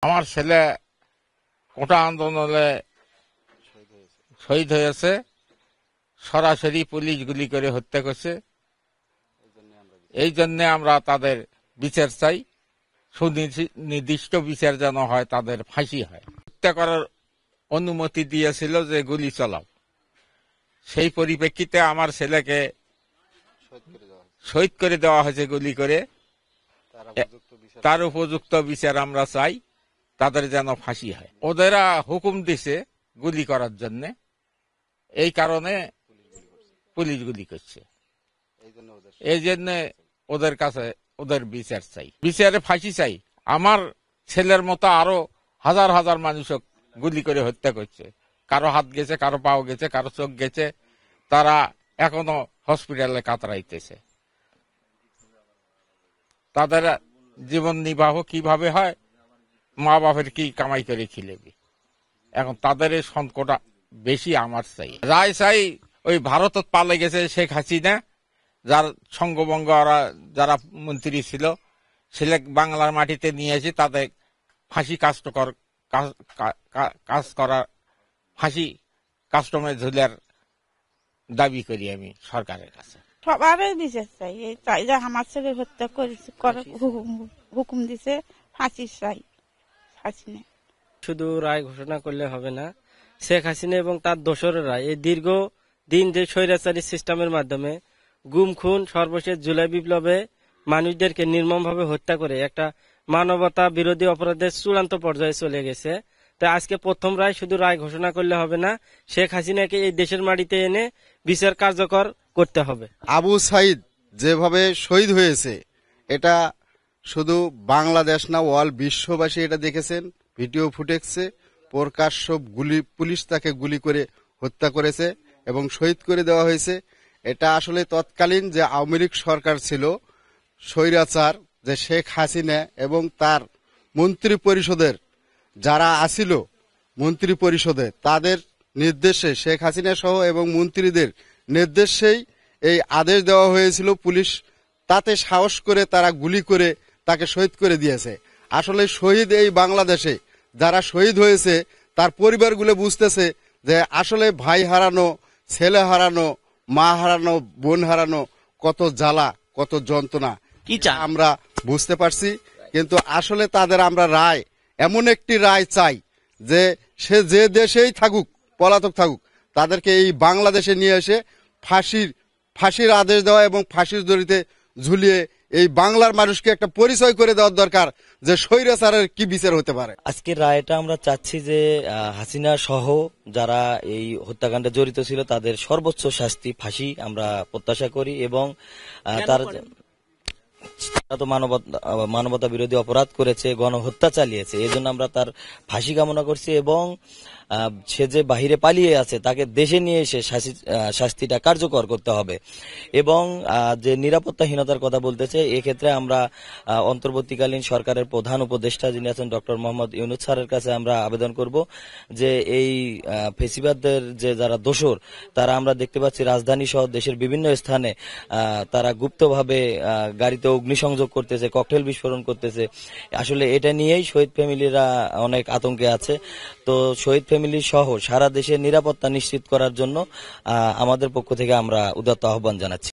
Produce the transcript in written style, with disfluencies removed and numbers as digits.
আমার ছেলে কোটা আন্দোলনে শহীদ হয়েছে, সরাসরি পুলিশ গুলি করে হত্যা করছে। এই জন্য আমরা তাদের বিচার চাই, সুনির্দিষ্ট বিচার যেন হয়, তাদের ফাঁসি হয়। হত্যা করার অনুমতি দিয়েছিল যে গুলি চালাও, সেই পরিপ্রেক্ষিতে আমার ছেলেকে শহীদ করে দেওয়া হয়েছে গুলি করে। তার উপযুক্ত বিচার আমরা চাই, তাদের যেন ফাঁসি হয়। ওদেরা হুকুম দিছে গুলি করার জন্য, এই কারণে পুলিশ গুলি করছে। এই জন্য ওদের কাছে ওদের বিচার চাই, বিচারে ফাঁসি চাই। আমার ছেলের মতো আরো হাজার হাজার মানুষক গুলি করে হত্যা করছে। কারো হাত গেছে, কারো পাও গেছে, কারো চোখ গেছে, তারা এখনো হসপিটালে কাতরাইতেছে। তাদের জীবন নির্বাহ কিভাবে হয়, মা বাপের কি কামাই করে খিলেবি, এখন তাদের এই সংকট বেশি। আমার চাই রায় চাই, ওই ভারতত পালে গেছে শেখ হাসিনা, যার সঙ্গভঙ্গ যারা মন্ত্রী ছিল, ছেলে বাংলার মাটিতে নিয়ে এসে তাদের ফাঁসি কাজ করার ফাঁসি কাস্টমে ঝুলার দাবি করি আমি সরকারের কাছে। সবারই বিচার চাই, এই চাই যে আমার ছেলে হত্যা করেছে, হুকুম দিছে, ফাঁসি চাই। হাসিনা শুধু রায় ঘোষণা করলে হবে না, শেখ হাসিনা এবং তার দোসরেরা এই দীর্ঘ দিন যে স্বৈরাচারী সিস্টেমের মাধ্যমে গুম খুন, সর্বশেষ জুলাই বিপ্লবে মানুষদেরকে নির্মমভাবে হত্যা করে একটা মানবতা বিরোধী অপরাধের চূড়ান্ত পর্যায়ে চলে গেছে। তাই আজকে প্রথম রায় শুধু রায় ঘোষণা করলে হবে না, শেখ হাসিনাকে এই দেশের মাটিতে এনে বিচার কার্যকর করতে হবে। আবু সাইদ যেভাবে শহীদ হয়েছে, এটা শুধু বাংলাদেশ না, ওয়াল বিশ্ববাসী এটা দেখেছেন। ভিডিও ফুটেজে প্রকাশ্য পুলিশ তাকে গুলি করে হত্যা করেছে এবং শহীদ করে দেওয়া হয়েছে। এটা আসলে তৎকালীন যে আওয়ামী লীগ সরকার ছিল, স্বৈরাচার যে শেখ হাসিনা এবং তার মন্ত্রী পরিষদের যারা আসিল, মন্ত্রী পরিষদে তাদের নির্দেশে, শেখ হাসিনা সহ এবং মন্ত্রীদের নির্দেশেই এই আদেশ দেওয়া হয়েছিল। পুলিশ তাতে সাহস করে তারা গুলি করে তাকে শহীদ করে দিয়েছে। আসলে শহীদ এই বাংলাদেশে যারা শহীদ হয়েছে, তার পরিবারগুলো বুঝতেছে যে আসলে ভাই হারানো, ছেলে হারানো, মা হারানো, বোন হারানো কত জ্বালা, কত যন্ত্রণা আমরা বুঝতে পারছি। কিন্তু আসলে তাদের আমরা রায়, এমন একটি রায় চাই যে সে যে দেশেই থাকুক, পলাতক থাকুক, তাদেরকে এই বাংলাদেশে নিয়ে এসে ফাঁসির আদেশ দেওয়া এবং ফাঁসির দড়িতে ঝুলিয়ে এই বাংলার মানুষকে একটা পরিচয় করে দেওয়ার দরকার যে স্বৈরাচারের কি বিচার হতে পারে। আজকের রায়টা আমরা চাচ্ছি যে হাসিনা সহ যারা এই হত্যাকাণ্ডে জড়িত ছিল তাদের সর্বোচ্চ শাস্তি ফাঁসি আমরা প্রত্যাশা করি। এবং তারা তো মানবতা বিরোধী অপরাধ করেছে, গণহত্যা চালিয়েছে, এই জন্য আমরা তার ফাঁসি কামনা করছি। এবং সে যে বাহিরে পালিয়ে আছে তাকে দেশে নিয়ে এসে শাস্তিটা কার্যকর করতে হবে। এবং যে নিরাপত্তাহীনতার কথা বলতেছে, এক্ষেত্রে আমরা অন্তর্বর্তীকালীন সরকারের প্রধান উপদেষ্টা যিনি আছেন ডক্টর মোহাম্মদ ইউনূস স্যারের কাছে আমরা আবেদন করব যে এই ফেসিবাদদের যে যারা দোসর, তারা আমরা দেখতে পাচ্ছি রাজধানী সহ দেশের বিভিন্ন স্থানে তারা গুপ্তভাবে গাড়িতে অগ্নিসংযোগ করতেছে, ককটেল বিস্ফোরণ করতেছে। আসলে এটা নিয়েই শহীদ ফ্যামিলিরা অনেক আতঙ্কে আছে। তো শহীদ ফ্যামিলি সহ সারা দেশের নিরাপত্তা নিশ্চিত করার জন্য আমাদের পক্ষ থেকে আমরা উদাত্ত আহ্বান জানাচ্ছি।